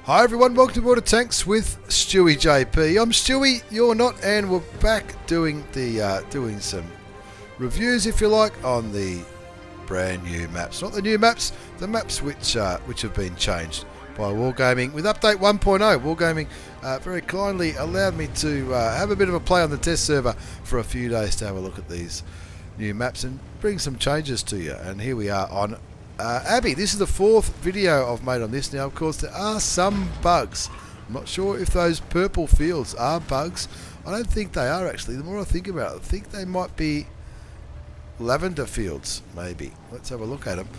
Hi everyone, welcome to Board of Tanks with stewiejp. I'm Stewie, you're not, and we're back doing the doing some reviews, if you like, on the brand new maps. Not the new maps, the maps which have been changed by Wargaming with update 1.0. Wargaming very kindly allowed me to have a bit of a play on the test server for a few days to have a look at these new maps and bring some changes to you. And here we are on Abbey. This is the fourth video I've made on this. Now, of course, there are some bugs. I'm not sure if those purple fields are bugs. I don't think they are, actually. The more I think about it, I think they might be lavender fields, maybe. Let's have a look at them.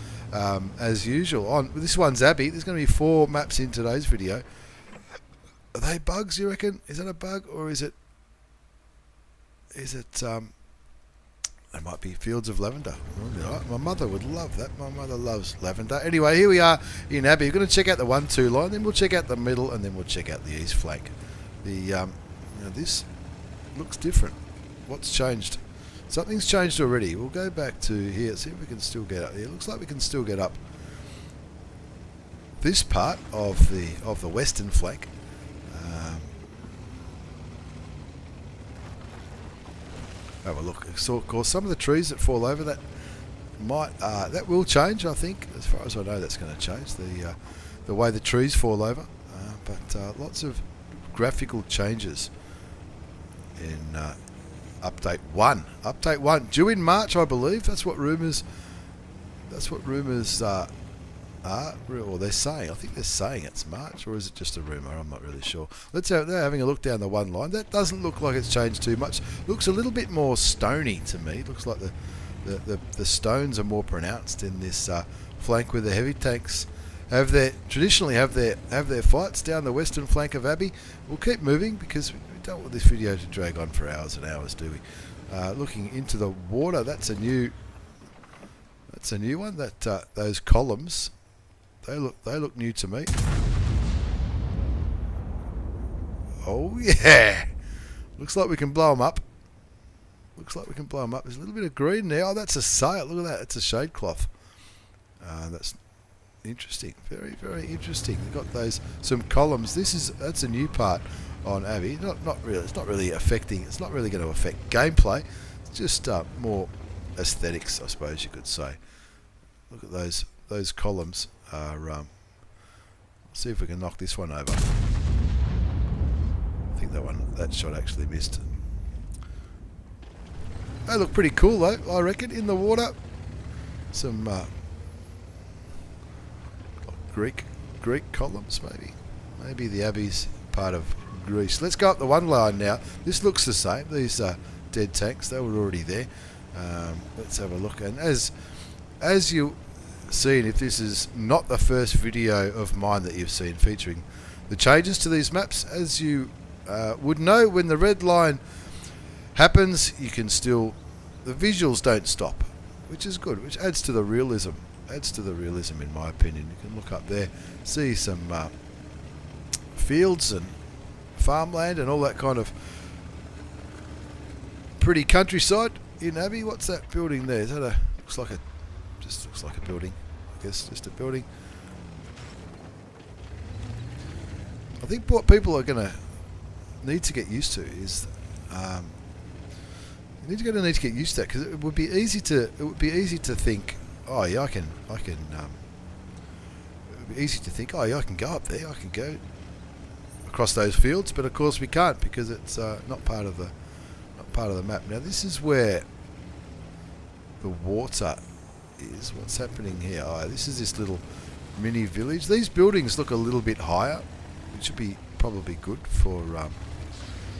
As usual, this one's Abbey. There's going to be 4 maps in today's video. Are they bugs, you reckon? Is that a bug, or is it they might be fields of lavender. My mother would love that. My mother loves lavender. Anyway, here we are in Abbey. We're going to check out the 1-2 line, then we'll check out the middle, and then we'll check out the east flank. This looks different. What's changed? Something's changed already. We'll go back to here, see if we can still get up here. It looks like we can still get up this part of the western flank. Have a look. So, of course, some of the trees that fall over, that will change. I think, as far as I know, that's going to change the way the trees fall over. But lots of graphical changes in update 1. Update 1 due in March, I believe. That's what rumours. Are, or they're saying. I think they're saying it's March, or is it just a rumour? I'm not really sure. They're having a look down the one line. That doesn't look like it's changed too much. Looks a little bit more stony to me. Looks like the stones are more pronounced in this flank, where the heavy tanks traditionally have their fights down the western flank of Abbey. We'll keep moving because we don't want this video to drag on for hours and hours, do we? Looking into the water. That's a new one. That those columns. They look new to me. Oh yeah! Looks like we can blow them up. There's a little bit of green there. Oh, that's a sail. Look at that. It's a shade cloth. That's interesting. Very, very interesting. They've got some columns. That's a new part on Abbey. Not really. It's not really affecting. It's not really going to affect gameplay. It's just more aesthetics, I suppose you could say. Look at those columns. See if we can knock this one over. I think that shot actually missed. They look pretty cool though, I reckon, in the water. Some Greek columns, maybe the Abbey's part of Greece. Let's go up the one line now. This looks the same. These dead tanks, they were already there. Let's have a look. And as you seen, if this is not the first video of mine that you've seen featuring the changes to these maps, as you would know, when the red line happens, the visuals don't stop, which is good, which adds to the realism. In my opinion. You can look up there, see some fields and farmland and all that kind of pretty countryside in Abbey. What's that building there? Is that looks like a building, I guess, just a building. I think what people are going to need to get used to is you need to get used to that, because it would be easy to think, oh yeah, it would be easy to think, oh yeah, I can go up there, I can go across those fields, but of course we can't, because it's not part of the map. Now this is where the water is. What's happening here? Oh, this is this little mini village. These buildings look a little bit higher, which would be probably good for a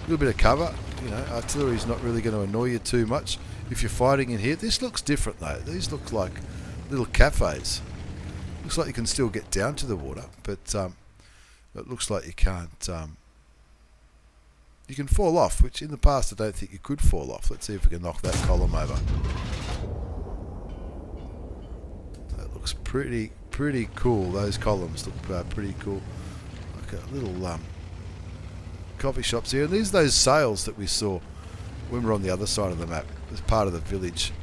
little bit of cover. You know, artillery is not really going to annoy you too much if you're fighting in here. This looks different though. These look like little cafes. Looks like you can still get down to the water, but it looks like you can't. You can fall off, which in the past I don't think you could fall off. Let's see if we can knock that column over. Looks pretty cool. Those columns look pretty cool. Like a little coffee shops here. And these are those sails that we saw when we were on the other side of the map as part of the village.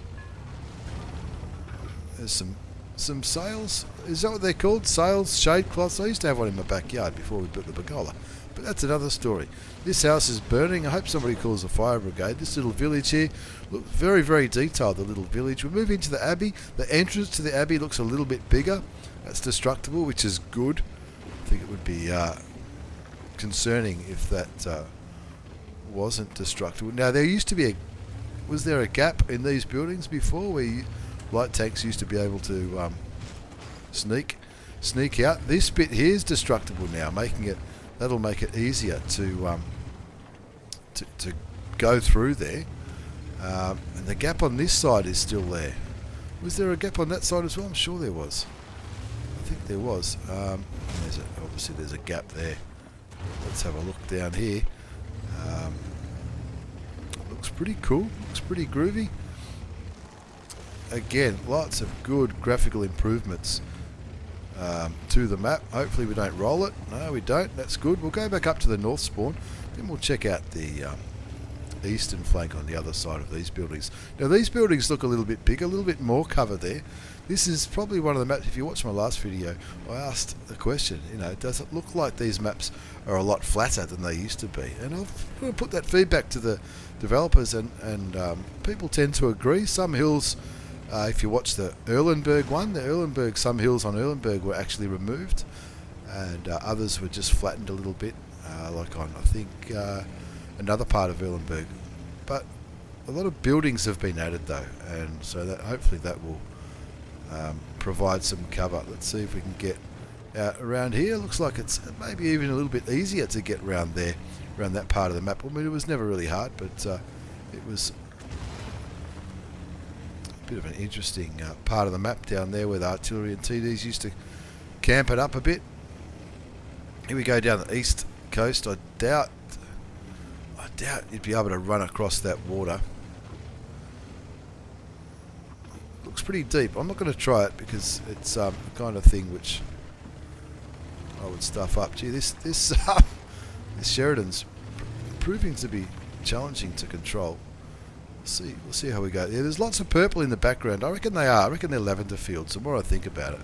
There's some some sails. Is that what they're called? Sails, shade cloths. I used to have one in my backyard before we built the pergola. But that's another story. This house is burning. I hope somebody calls the fire brigade. This little village here looks very, very detailed, the little village. We move into the Abbey. The entrance to the Abbey looks a little bit bigger. That's destructible, which is good. I think it would be concerning if that wasn't destructible. Now, there used to be was there a gap in these buildings before where light tanks used to be able to sneak out? This bit here is destructible now, that'll make it easier to go through there. And the gap on this side is still there. Was there a gap on that side as well? I'm sure there was. I think there was. Obviously there's a gap there. Let's have a look down here. Looks pretty cool. Looks pretty groovy. Again, lots of good graphical improvements to the map. Hopefully we don't roll it. No, we don't. That's good. We'll go back up to the north spawn. Then we'll check out the eastern flank on the other side of these buildings. Now these buildings look a little bit bigger, a little bit more cover there. This is probably one of the maps. If you watch my last video, I asked the question, does it look like these maps are a lot flatter than they used to be? And I've put that feedback to the developers, and people tend to agree. Some hills, if you watch the Erlenberg one, some hills on Erlenberg were actually removed, and others were just flattened a little bit, like on, I think, another part of Erlenberg. But a lot of buildings have been added though, and so that hopefully that will provide some cover. Let's see if we can get out around here. Looks like it's maybe even a little bit easier to get around there, around that part of the map. I mean, it was never really hard, but it was a bit of an interesting part of the map down there where the artillery and TDs used to camp it up a bit. Here we go down the east coast. I doubt you'd be able to run across that water. Looks pretty deep. I'm not going to try it because it's the kind of thing which I would stuff up. Gee, this Sheridan's proving to be challenging to control. We'll see how we go. Yeah, there's lots of purple in the background. I reckon they are. I reckon they're lavender fields. The more I think about it,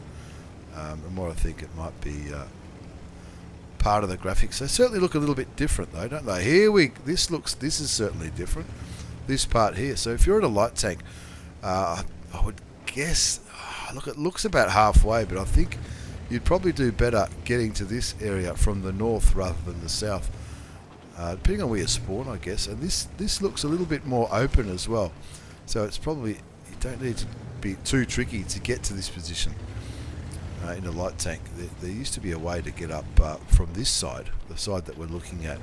the more I think it might be part of the graphics. They certainly look a little bit different though, don't they? This is certainly different. This part here. So if you're at a light tank, I would guess, look, it looks about halfway, but I think you'd probably do better getting to this area from the north rather than the south, depending on where you spawn, I guess. And this looks a little bit more open as well, so it's probably, you don't need to be too tricky to get to this position in a light tank. There used to be a way to get up from this side, the side that we're looking at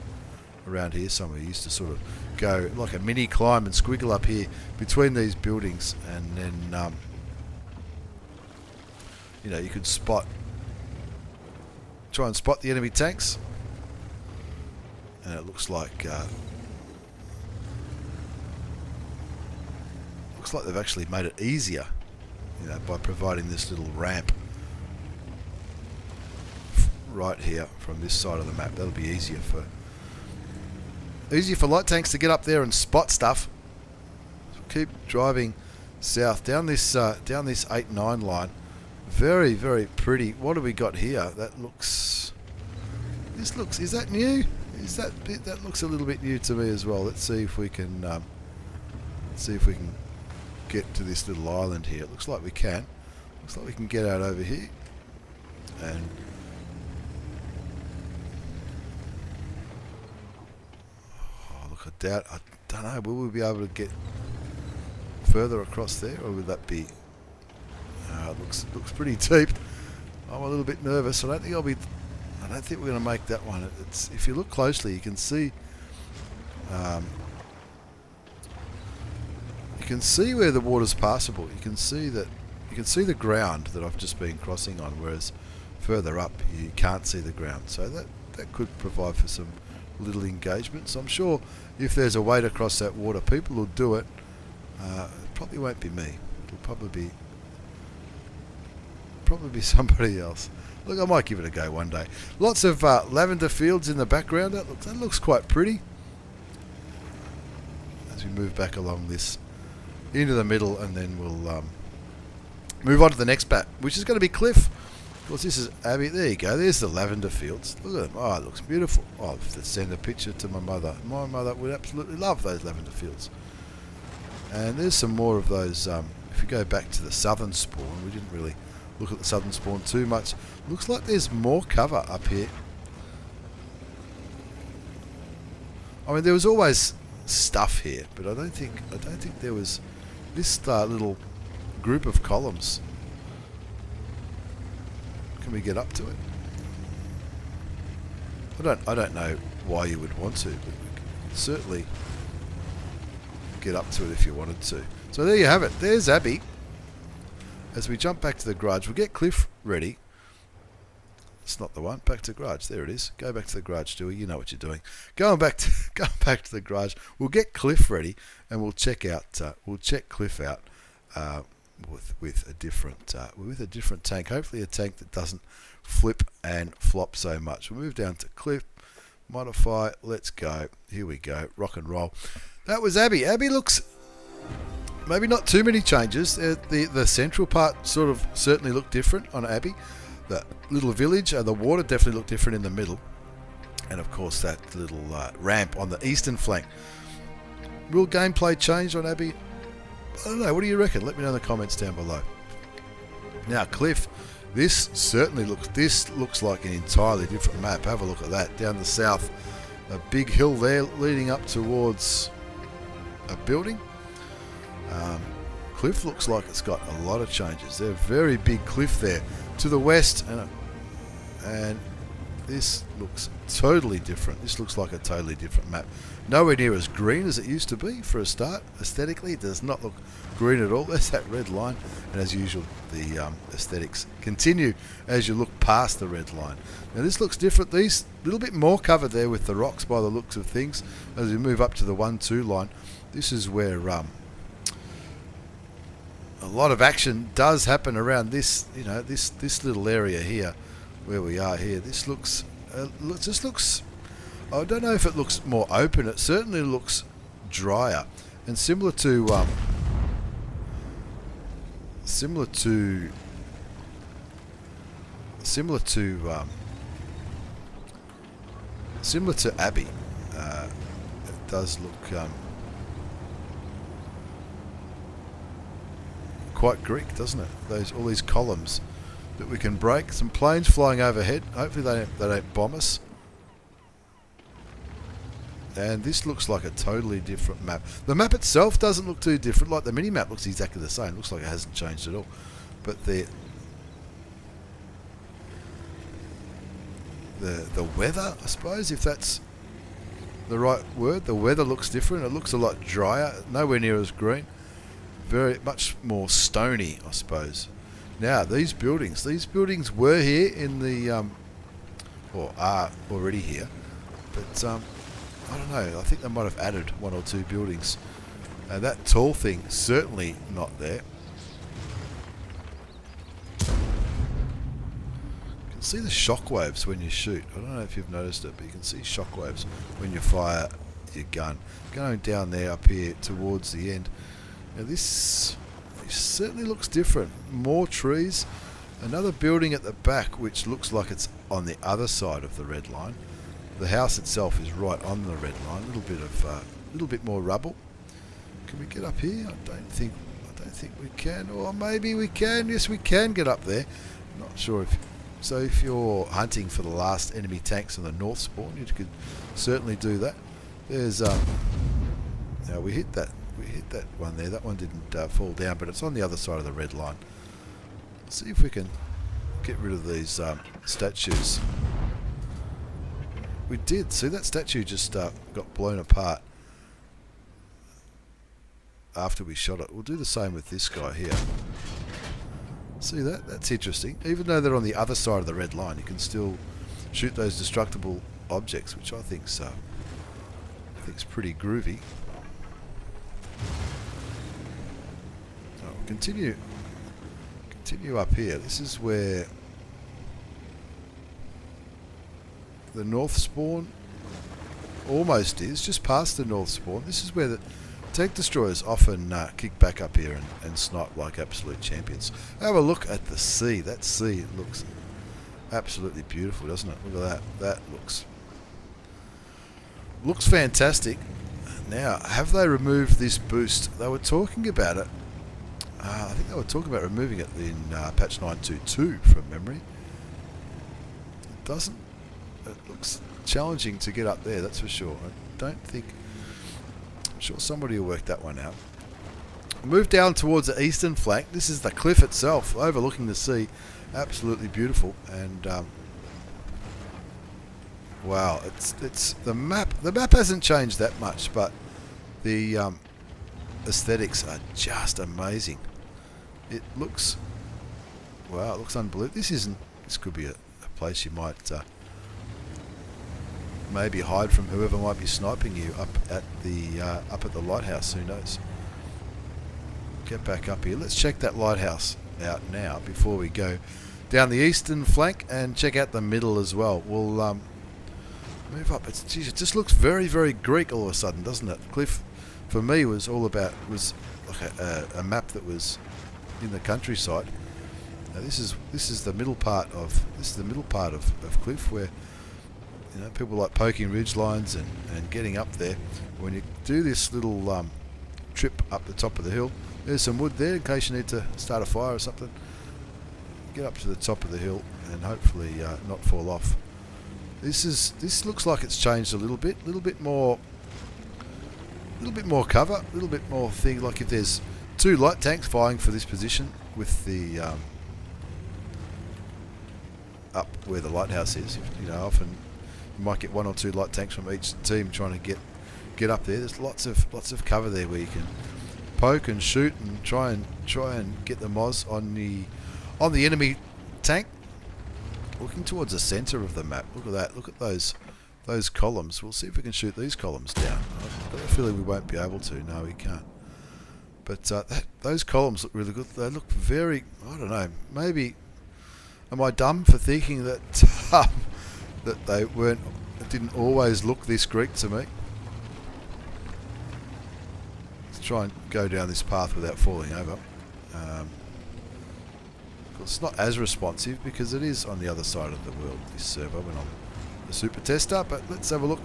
around here somewhere. You used to sort of go like a mini climb and squiggle up here between these buildings, and then you could try and spot the enemy tanks. And it looks like they've actually made it easier, by providing this little ramp right here from this side of the map. That'll be easier for light tanks to get up there and spot stuff. So keep driving south down this 8-9 line. Very, very pretty. What do we got here? Is that new? That looks a little bit new to me as well. Let's see if we can get to this little island here. It looks like we can. Looks like we can get out over here, and I don't know, will we be able to get further across there, or would that be it looks pretty deep. I'm a little bit nervous. I don't think we're going to make that one. If you look closely, you can see where the water's passable. You can see the ground that I've just been crossing on, whereas further up you can't see the ground. So that could provide for some little engagement. So I'm sure if there's a way to cross that water, people will do it. It probably won't be me. It'll probably be somebody else. Look, I might give it a go one day. Lots of lavender fields in the background. That looks quite pretty. As we move back along this into the middle, and then we'll Move on to the next map, which is going to be Cliff. Of course, this is Abbey. There you go. There's the lavender fields. Look at them. Oh, it looks beautiful. Oh, let's send a picture to my mother. My mother would absolutely love those lavender fields. And there's some more of those. If you go back to the southern spawn, we didn't really look at the southern spawn too much. Looks like there's more cover up here. I mean, there was always stuff here, but I don't think there was this little group of columns. Can we get up to it? I don't know why you would want to, but we could certainly get up to it if you wanted to. So there you have it. There's Abbey. As we jump back to the garage, we'll get Cliff ready. It's not the one. Back to the garage. There it is. Go back to the garage, Stewie. You know what you're doing. Going back to the garage. We'll get Cliff ready, and we'll check Cliff out with a different tank. Hopefully, a tank that doesn't flip and flop so much. We'll move down to Cliff. Modify. Let's go. Here we go. Rock and roll. That was Abbey. Abbey looks maybe not too many changes. The central part sort of certainly looked different on Abbey. The little village, the water definitely looked different in the middle. And of course that little ramp on the eastern flank. Will gameplay change on Abbey? I don't know. What do you reckon? Let me know in the comments down below. Now Cliff, this looks like an entirely different map. Have a look at that. Down the south, a big hill there leading up towards a building. Cliff looks like it's got a lot of changes. There's a very big cliff there to the west, and this looks totally different. This looks like a totally different map. Nowhere near as green as it used to be for a start. Aesthetically, it does not look green at all. There's that red line, and as usual, the aesthetics continue as you look past the red line. Now this looks different. These little bit more covered there with the rocks by the looks of things. As we move up to the 1-2 line, this is where a lot of action does happen around this, this little area here, where we are here. This looks, just looks. I don't know if it looks more open. It certainly looks drier, and similar to Abbey. It does look quite Greek, doesn't it? All these columns that we can break. Some planes flying overhead. Hopefully they don't bomb us. And this looks like a totally different map. The map itself doesn't look too different. Like the mini map looks exactly the same. Looks like it hasn't changed at all. But the weather, I suppose, if that's the right word, the weather looks different. It looks a lot drier. Nowhere near as green. Very much more stony, I suppose. Now these buildings were here in the or are already here, but I don't know. I think they might have added 1 or 2 buildings. That tall thing certainly not there. You can see the shockwaves when you shoot. I don't know if you've noticed it, but you can see shockwaves when you fire your gun. Going down there up here towards the end. Now this certainly looks different. More trees. Another building at the back which looks like it's on the other side of the red line. The house itself is right on the red line. A little bit more rubble. Can we get up here? I don't think we can. Or maybe we can. Yes, we can get up there. Not sure if. So if you're hunting for the last enemy tanks on the north spawn, you could certainly do that. There's now we hit that one there. That one didn't fall down, but it's on the other side of the red line. Let's see if we can get rid of these statues. We did. See, that statue just got blown apart after we shot it. We'll do the same with this guy here. See that? That's interesting. Even though they're on the other side of the red line, you can still shoot those destructible objects, which I think's pretty groovy. So we'll continue up here. This is where the north spawn almost is, just past the north spawn. This is where tank destroyers often kick back up here and snipe like absolute champions. Have a look at the sea. That sea looks absolutely beautiful, doesn't it? Look at that. That looks fantastic. Now, have they removed this boost? They were talking about it. I think they were talking about removing it in patch 9.2.2 from memory. It doesn't. It looks challenging to get up there, that's for sure. I don't think. I'm sure somebody will work that one out. Move down towards the eastern flank. This is the cliff itself, overlooking the sea. Absolutely beautiful. And wow, it's the map. The map hasn't changed that much, but the aesthetics are just amazing. It looks, wow, it looks unbelievable. This could be a place you might maybe hide from whoever might be sniping you up at the lighthouse. Who knows? Get back up here. Let's check that lighthouse out now before we go down the eastern flank and check out the middle as well. We'll move up. Geez, it just looks very, very Greek all of a sudden, doesn't it? Cliff, for me, was like a map that was in the countryside. Now this is the middle part of Cliff, where people like poking ridge lines and getting up there. When you do this little trip up the top of the hill, there's some wood there in case you need to start a fire or something. Get up to the top of the hill and hopefully not fall off. This looks like it's changed a little bit more cover, a little bit more thing. Like if there's two light tanks vying for this position with the up where the lighthouse is, often you might get one or two light tanks from each team trying to get up there. There's lots of cover there where you can poke and shoot and try and get the Moz on the enemy tank. Looking towards the centre of the map. Look at that. Look at those columns. We'll see if we can shoot these columns down. I've got a feeling we won't be able to. No, we can't. But those columns look really good. They look very, I don't know, maybe, am I dumb for thinking that that they didn't always look this Greek to me? Let's try and go down this path without falling over. It's not as responsive because it is on the other side of the world, this server, when I'm the super tester. But let's have a look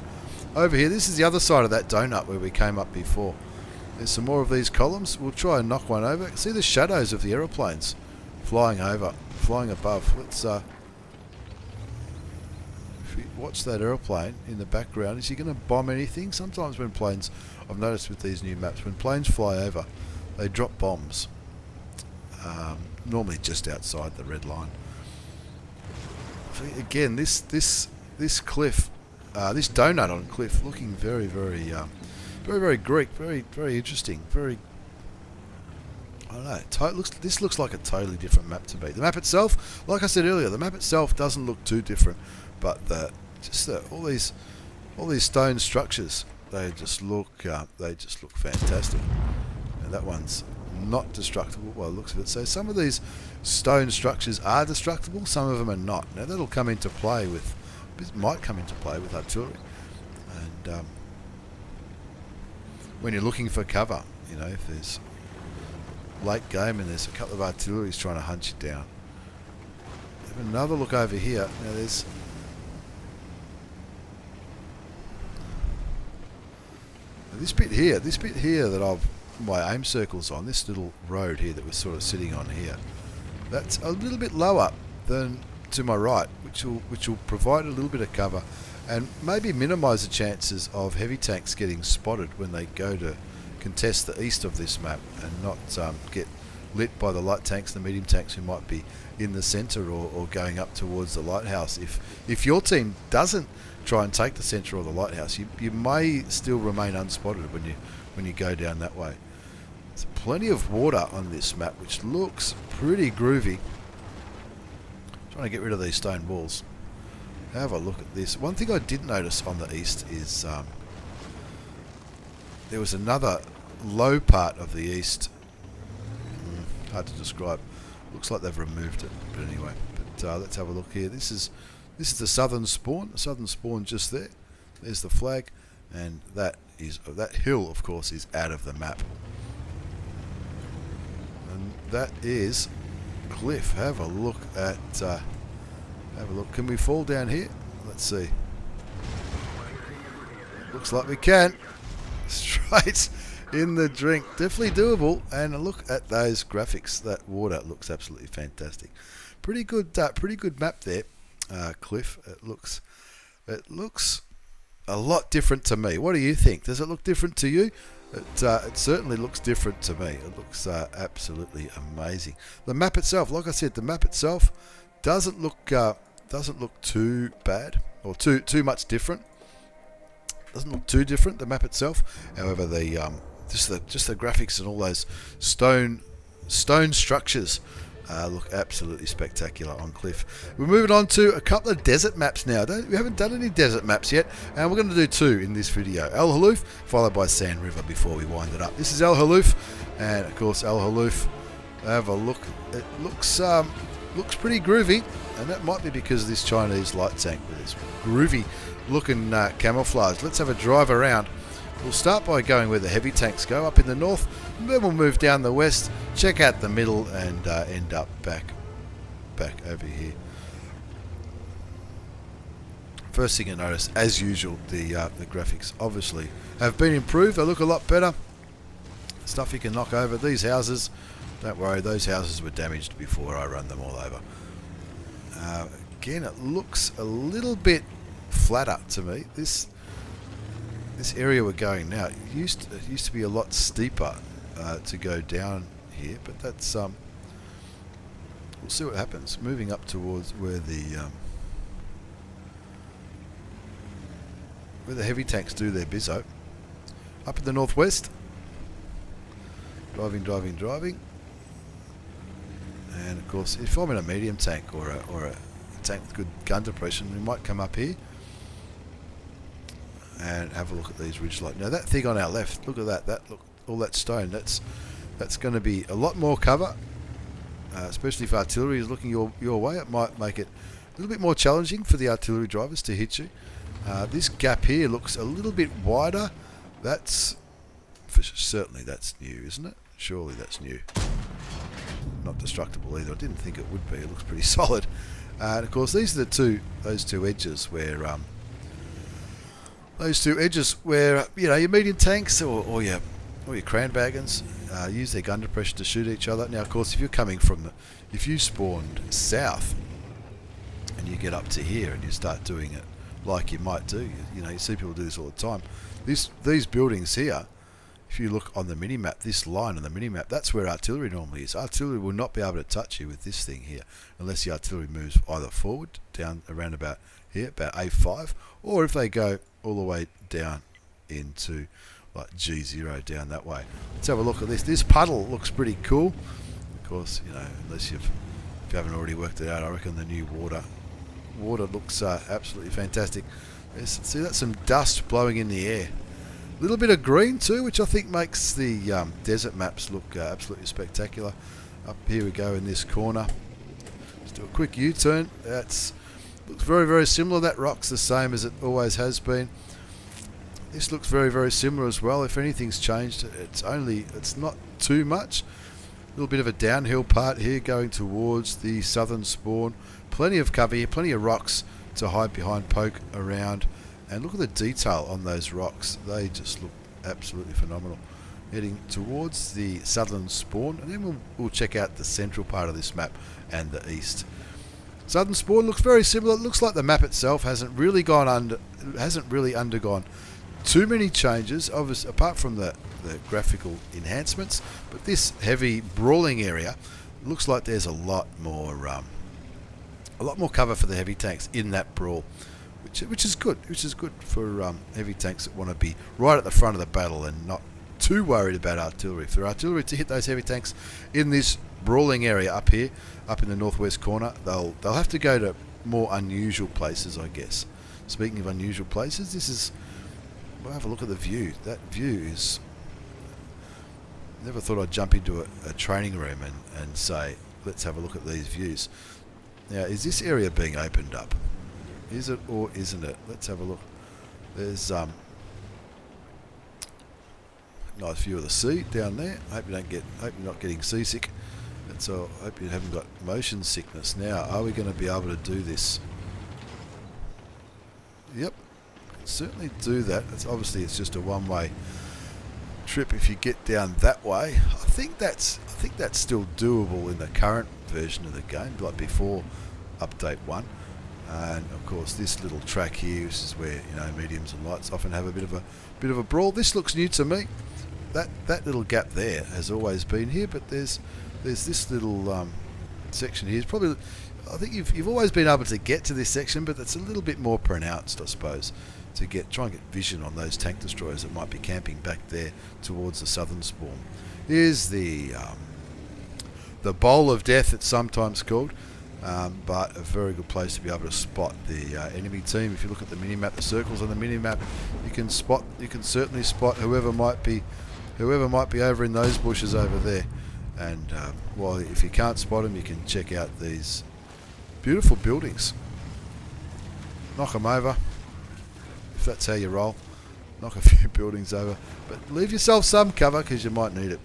over here. This is the other side of that donut where we came up before. There's some more of these columns. We'll try and knock one over. See the shadows of the aeroplanes flying above. Let's if we watch that aeroplane in the background. Is he going to bomb anything? Sometimes when planes, I've noticed with these new maps, when planes fly over, they drop bombs. Normally just outside the red line. Again, this cliff, this donut on cliff, looking very, very, very, very Greek, very, very interesting, very. I don't know. This looks like a totally different map to me. The map itself, like I said earlier, the map itself doesn't look too different, but all these stone structures, they just look fantastic. And that one's not destructible by the looks of it. So some of these stone structures are destructible, some of them are not. Now that'll come into play with, might come into play with artillery. And when you're looking for cover, if there's late game and there's a couple of artilleries trying to hunt you down. Have another look over here. Now there's this bit here that my aim circle's on, this little road here that we're sort of sitting on here, that's a little bit lower than to my right, which will provide a little bit of cover and maybe minimise the chances of heavy tanks getting spotted when they go to contest the east of this map and not get lit by the light tanks, the medium tanks who might be in the centre or going up towards the lighthouse. If your team doesn't try and take the centre or the lighthouse, you may still remain unspotted when you go down that way. There's plenty of water on this map, which looks pretty groovy. Trying to get rid of these stone walls. Have a look at this. One thing I did notice on the east is there was another low part of the east. Hard to describe. Looks like they've removed it, but anyway. But let's have a look here. This is the southern spawn. The southern spawn just there. There's the flag, and that is, that hill of course is out of the map. And that is Cliff. Have a look at, can we fall down here? Let's see. Looks like we can. Straight in the drink. Definitely doable. And look at those graphics. That water looks absolutely fantastic. Pretty good map there, Cliff. It looks a lot different to me. What do you think? Does it look different to you? It certainly looks different to me. It looks absolutely amazing. The map itself, like I said, the map itself doesn't look too bad or too much different. Doesn't look too different, the map itself. However, the just the graphics and all those stone structures look absolutely spectacular on Cliff. We're moving on to a couple of desert maps now. We haven't done any desert maps yet, and we're going to do two in this video. El Hallouf, followed by Sand River before we wind it up. This is El Hallouf, and of course El Hallouf. Have a look. It looks pretty groovy, and that might be because of this Chinese light tank with this groovy looking camouflage. Let's have a drive around. We'll start by going where the heavy tanks go, up in the north, and then we'll move down the west, check out the middle, and end up back over here. First thing you notice, as usual, the graphics obviously have been improved. They look a lot better. Stuff you can knock over. These houses, don't worry, those houses were damaged before I run them all over. Again, it looks a little bit flatter to me. This area we're going now, it used to be a lot steeper to go down here, but that's we'll see what happens. Moving up towards where the heavy tanks do their bizzo. Up in the northwest, driving, and of course, if I'm in a medium tank or a tank with good gun depression, we might come up here and have a look at these ridge lines. Now that thing on our left, look at that. Look, all that stone. That's going to be a lot more cover, especially if artillery is looking your way. It might make it a little bit more challenging for the artillery drivers to hit you. This gap here looks a little bit wider. Certainly that's new, isn't it? Surely that's new. Not destructible either. I didn't think it would be. It looks pretty solid. And of course, these are those two edges where you know, your medium tanks or your cranwagons use their gun depression to shoot each other. Now, of course, if you're coming if you spawned south and you get up to here and you start doing it like you might do, you know, you see people do this all the time. These buildings here, if you look on the mini-map, this line on the mini-map, that's where artillery normally is. Artillery will not be able to touch you with this thing here unless the artillery moves either forward, down around about here, about A5, or if they go all the way down into like G0 down that way. Let's have a look at this. This puddle looks pretty cool. Of course, you know, if you haven't already worked it out, I reckon the new water looks absolutely fantastic. See, that's some dust blowing in the air. A little bit of green too, which I think makes the desert maps look absolutely spectacular. Up here we go in this corner. Let's do a quick U-turn. Looks very, very similar. That rock's the same as it always has been. This looks very, very similar as well. If anything's changed, it's not too much. A little bit of a downhill part here going towards the southern spawn. Plenty of cover here, plenty of rocks to hide behind, poke around. And look at the detail on those rocks. They just look absolutely phenomenal. Heading towards the southern spawn, and then we'll check out the central part of this map and the east. Southern spawn looks very similar. It looks like the map itself hasn't really undergone too many changes, obviously, apart from the graphical enhancements. But this heavy brawling area looks like there's a lot more cover for the heavy tanks in that brawl, which is good. Which is good for heavy tanks that want to be right at the front of the battle and not too worried about artillery. For artillery to hit those heavy tanks in this brawling area up here, up in the northwest corner, they'll have to go to more unusual places, I guess. Speaking of unusual places, well, have a look at the view. That view is... Never thought I'd jump into a training room and say, let's have a look at these views. Now, is this area being opened up? Is it or isn't it? Let's have a look. There's Nice view of the sea down there. Hope you're not getting seasick. And so I hope you haven't got motion sickness. Now, are we going to be able to do this? Yep, certainly do that. It's just a one-way trip if you get down that way. I think that's still doable in the current version of the game, like before update 1. And of course, this little track here, this is where mediums and lights often have a bit of a brawl. This looks new to me. That little gap there has always been here, but there's this little section here. It's probably, I think you've always been able to get to this section, but it's a little bit more pronounced, I suppose, to try and get vision on those tank destroyers that might be camping back there towards the southern spawn. Here's the bowl of death, it's sometimes called, but a very good place to be able to spot the enemy team. If you look at the mini map, the circles on the mini map, you can certainly spot whoever might be over in those bushes over there. And if you can't spot them, you can check out these beautiful buildings. Knock them over, if that's how you roll. Knock a few buildings over, but leave yourself some cover because you might need it,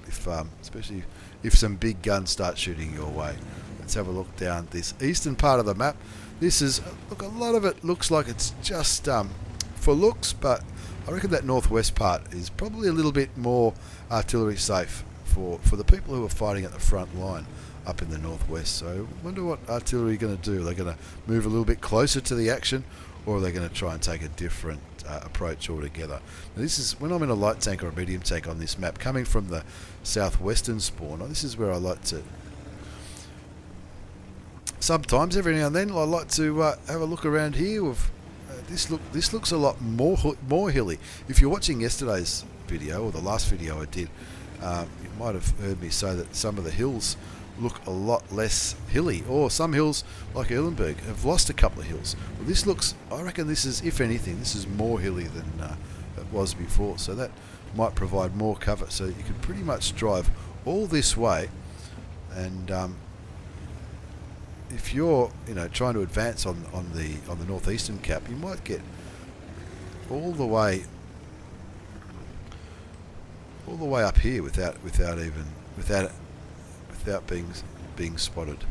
especially if some big guns start shooting your way. Let's have a look down this eastern part of the map. This is, look, a lot of it looks like it's just for looks, but I reckon that northwest part is probably a little bit more artillery safe for the people who are fighting at the front line up in the northwest. So I wonder what artillery are going to do. Are they going to move a little bit closer to the action, or are they going to try and take a different approach altogether? Now, this is when I'm in a light tank or a medium tank on this map, coming from the southwestern spawn. This is where I like to, sometimes every now and then, I like to have a look around here. With this looks a lot more hilly. If you're watching yesterday's video or the last video I did, you might have heard me say that some of the hills look a lot less hilly, or some hills like Erlenberg have lost a couple of hills. Well, this looks, I reckon this is, if anything, this is more hilly than it was before, so that might provide more cover. So you could pretty much drive all this way, and if you're trying to advance on the northeastern cap, you might get all the way up here without being spotted.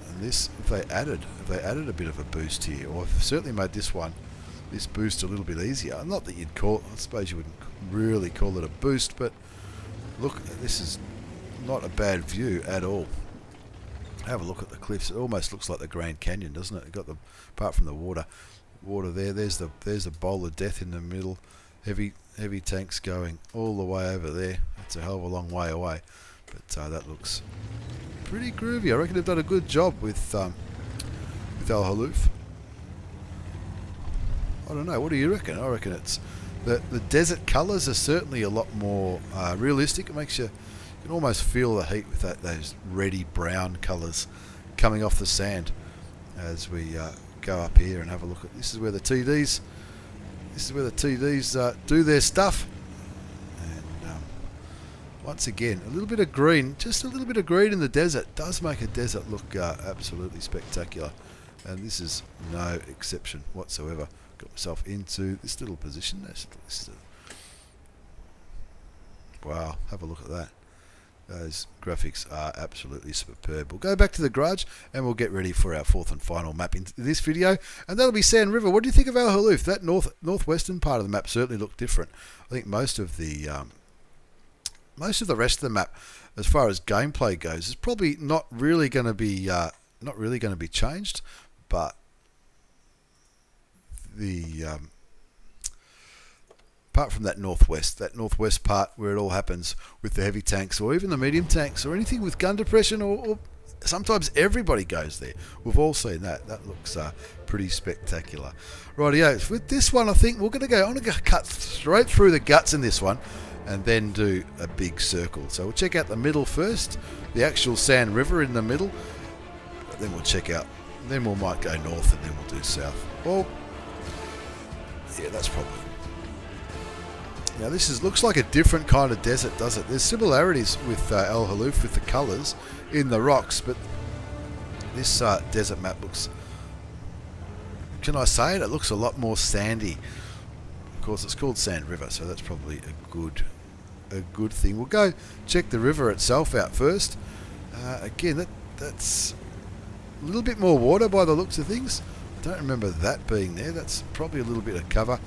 And this, if they added a bit of a boost here, or certainly made this boost a little bit easier. Not that you'd call, I suppose you wouldn't really call it a boost, but look, this is not a bad view at all. Have a look at the cliffs. It almost looks like the Grand Canyon, doesn't it? You've got apart from the water there. There's the bowl of death in the middle. Heavy tanks going all the way over there. That's a hell of a long way away, but that looks pretty groovy. I reckon they've done a good job with Al Hallouf. I don't know. What do you reckon? I reckon it's the desert colours are certainly a lot more realistic. It makes you can almost feel the heat with those reddy brown colours coming off the sand as we go up here and have a look at. This is where the TDs. This is where the TDs do their stuff. And once again, a little bit of green, just a little bit of green in the desert does make a desert look absolutely spectacular. And this is no exception whatsoever. Got myself into this little position. Wow, have a look at that. Those graphics are absolutely superb. We'll go back to the garage and we'll get ready for our fourth and final map in this video, and that'll be Sand River. What do you think of Al Hallouf? That northwestern part of the map certainly looked different. I think most of the rest of the map, as far as gameplay goes, is probably not really going to be changed, but the apart from that northwest part where it all happens with the heavy tanks or even the medium tanks or anything with gun depression, or sometimes everybody goes there. We've all seen that. That looks pretty spectacular. Rightio, with this one I think I'm going to cut straight through the guts in this one and then do a big circle. So we'll check out the middle first, the actual Sand River in the middle, but then we'll check out, then we might go north and then we'll do south. Well, yeah, that's probably. Now this looks like a different kind of desert, does it? There's similarities with Al Hallouf with the colours in the rocks, but this desert map looks, can I say it? It looks a lot more sandy. Of course, it's called Sand River, so that's probably a good thing. We'll go check the river itself out first. Again, that's a little bit more water by the looks of things. I don't remember that being there. That's probably a little bit of cover.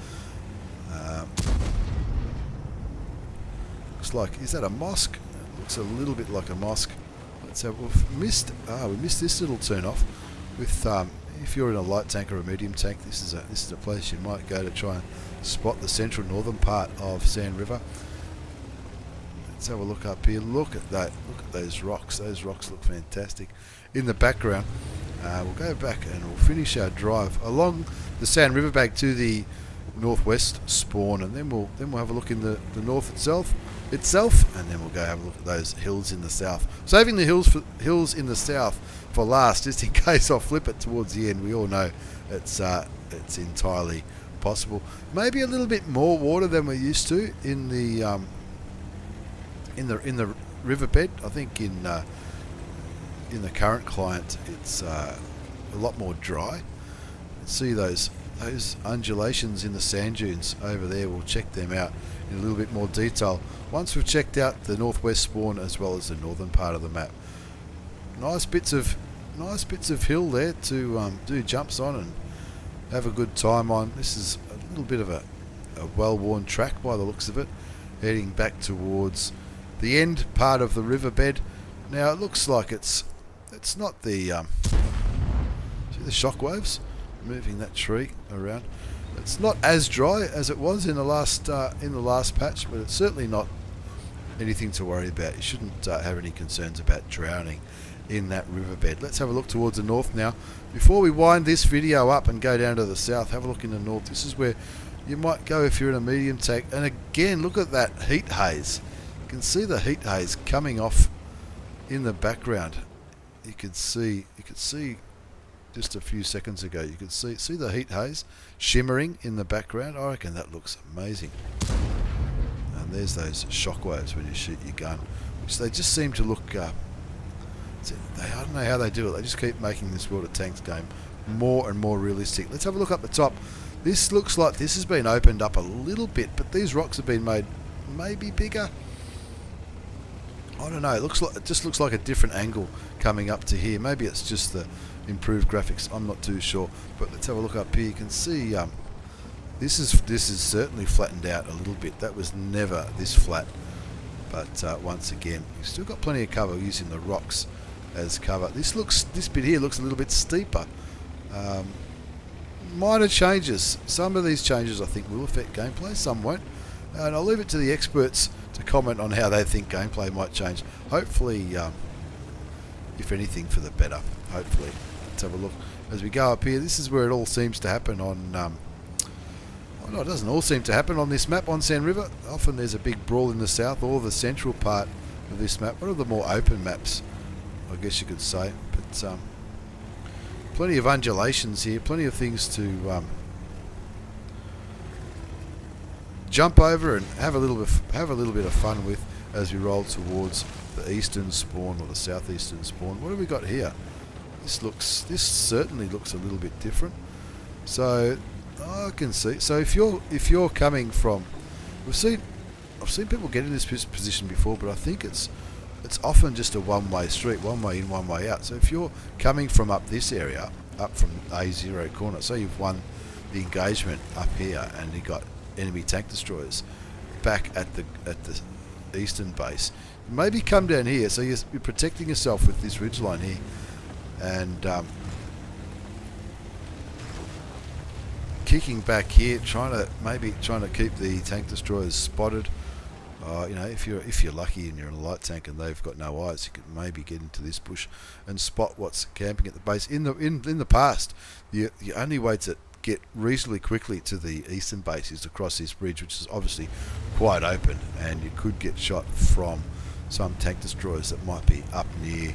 Looks like, is that a mosque? It looks a little bit like a mosque. Let's have, we missed this little turn off. With if you're in a light tank or a medium tank, this is a place you might go to try and spot the central northern part of Sand River. Let's have a look up here. Look at that. Look at those rocks. Those rocks look fantastic. In the background, we'll go back and we'll finish our drive along the Sand River back to the northwest spawn, and then we'll have a look in the north itself, and then we'll go have a look at those hills in the south. Saving the hills in the south for last, just in case I flip it towards the end. We all know it's entirely possible. Maybe a little bit more water than we're used to in the riverbed. I think in the current client it's a lot more dry. See those undulations in the sand dunes over there. We'll check them out in a little bit more detail once we've checked out the northwest spawn as well as the northern part of the map. Nice bits of hill there to do jumps on and have a good time on. This is a little bit of a well-worn track by the looks of it, heading back towards the end part of the riverbed. Now it looks like it's not the see the shockwaves moving that tree around. It's not as dry as it was in the last patch, but it's certainly not anything to worry about. You shouldn't have any concerns about drowning in that riverbed. Let's have a look towards the north now. Before we wind this video up and go down to the south, have a look in the north. This is where you might go if you're in a medium tank. And again, look at that heat haze. You can see the heat haze coming off in the background. You could see just a few seconds ago, you could see the heat haze shimmering in the background. I reckon that looks amazing. And there's those shockwaves when you shoot your gun, which they just seem to look I don't know how they do it. They just keep making this World of Tanks game more and more realistic. Let's have a look up the top. This looks like this has been opened up a little bit, but these rocks have been made maybe bigger. I don't know. It just looks like a different angle coming up to here. Maybe it's just the improved graphics. I'm not too sure. But let's have a look up here. You can see this is certainly flattened out a little bit. That was never this flat. But once again, you've still got plenty of cover using the rocks as cover. This bit here looks a little bit steeper. Minor changes. Some of these changes I think will affect gameplay, some won't. And I'll leave it to the experts to comment on how they think gameplay might change. Hopefully, if anything, for the better. Hopefully. Let's have a look as we go up here. This is where it all seems to happen on... well, no, it doesn't all seem to happen on this map on Sand River. Often there's a big brawl in the south or the central part of this map. One of the more open maps, I guess you could say. But plenty of undulations here. Plenty of things to... jump over and have a little bit of fun with as we roll towards the eastern spawn or the southeastern spawn. What have we got here? This certainly looks a little bit different. So I can see. So if you're coming from, I've seen people get in this position before, but I think it's often just a one-way street, one way in, one way out. So if you're coming from up this area, up from A0 corner, so you've won the engagement up here and you got enemy tank destroyers back at the eastern base, maybe come down here, so you're protecting yourself with this ridgeline here, and kicking back here, trying to keep the tank destroyers spotted. You know, if you're lucky and you're in a light tank and they've got no eyes, you could maybe get into this bush and spot what's camping at the base. In the past, the only way to get reasonably quickly to the eastern base is to cross this bridge, which is obviously quite open, and you could get shot from some tank destroyers that might be up near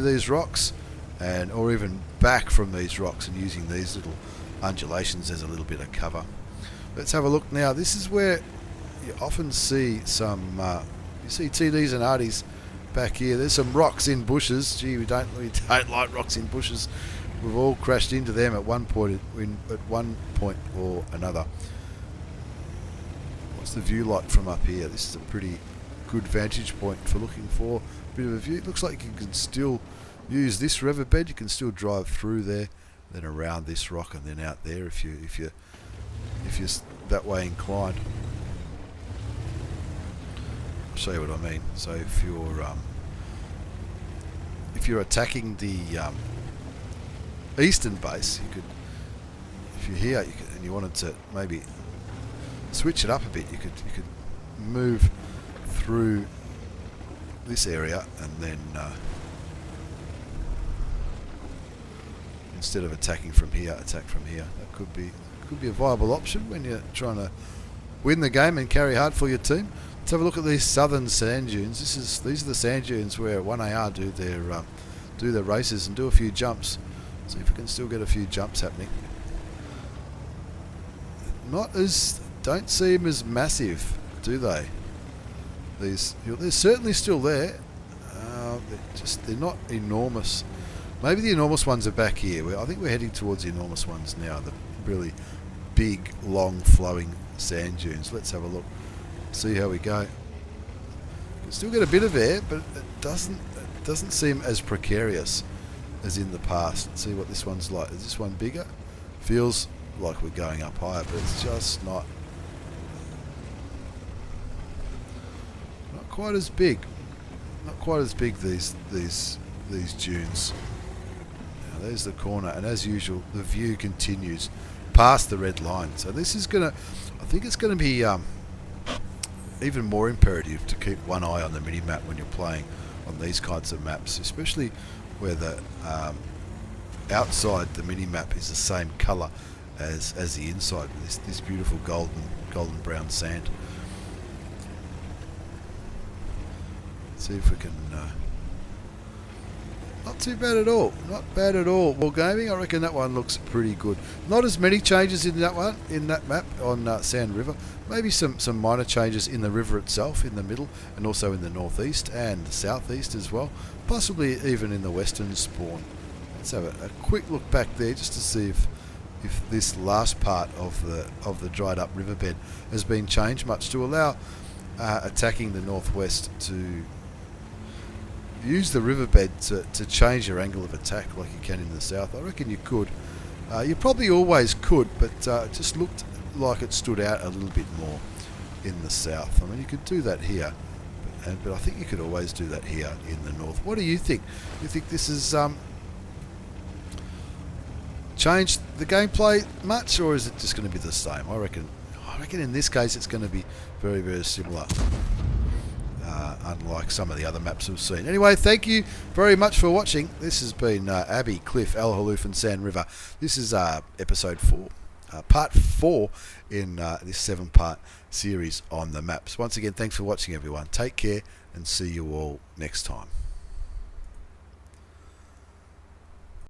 these rocks, and or even back from these rocks and using these little undulations as a little bit of cover. Let's have a look now. This is where you often see some you see TDs and RDs back here. There's some rocks in bushes. Gee, we don't like rocks in bushes. We've all crashed into them at one point or another. What's the view like from up here? This is a pretty good vantage point for looking for a bit of a view. It looks like you can still use this riverbed. You can still drive through there, then around this rock, and then out there if you're that way inclined. I'll show you what I mean. So if you're attacking the eastern base, you could, if you're here, and you wanted to maybe switch it up a bit, you could move through this area, and then instead of attacking from here, attack from here. That could be a viable option when you're trying to win the game and carry hard for your team. Let's have a look at these southern sand dunes. These are the sand dunes where 1AR do their races and do a few jumps. See if we can still get a few jumps happening. Don't seem as massive, do they? They're certainly still there. They're not enormous. Maybe the enormous ones are back here. I think we're heading towards the enormous ones now. The really big, long, flowing sand dunes. Let's have a look. See how we go. You can still get a bit of air, but it doesn't seem as precarious as in the past. See what this one's like. Is this one bigger? Feels like we're going up higher, but it's just not quite as big. Not quite as big, these dunes. Now there's the corner, and as usual the view continues past the red line. So this is I think it's gonna be even more imperative to keep one eye on the mini map when you're playing on these kinds of maps, especially where the outside the mini map is the same colour as the inside. This beautiful golden brown sand. See if we can. Not too bad at all. Not bad at all. Well, gaming, I reckon that one looks pretty good. Not as many changes in that map on Sand River. Maybe some minor changes in the river itself, in the middle, and also in the northeast and the southeast as well. Possibly even in the western spawn. Let's have a quick look back there just to see if this last part of the dried up riverbed has been changed much to allow attacking the northwest to use the riverbed to change your angle of attack like you can in the south. I reckon you could. You probably always could, but it just looked like it stood out a little bit more in the south. I mean, you could do that here, but I think you could always do that here in the north. What do you think? You think this has changed the gameplay much, or is it just going to be the same? I reckon in this case it's going to be very, very similar. Unlike some of the other maps we've seen. Anyway, thank you very much for watching. This has been Abbey, Cliff, Al Hallouf and Sand River. This is episode 4, part 4 in this 7-part series on the maps. Once again, thanks for watching everyone. Take care and see you all next time.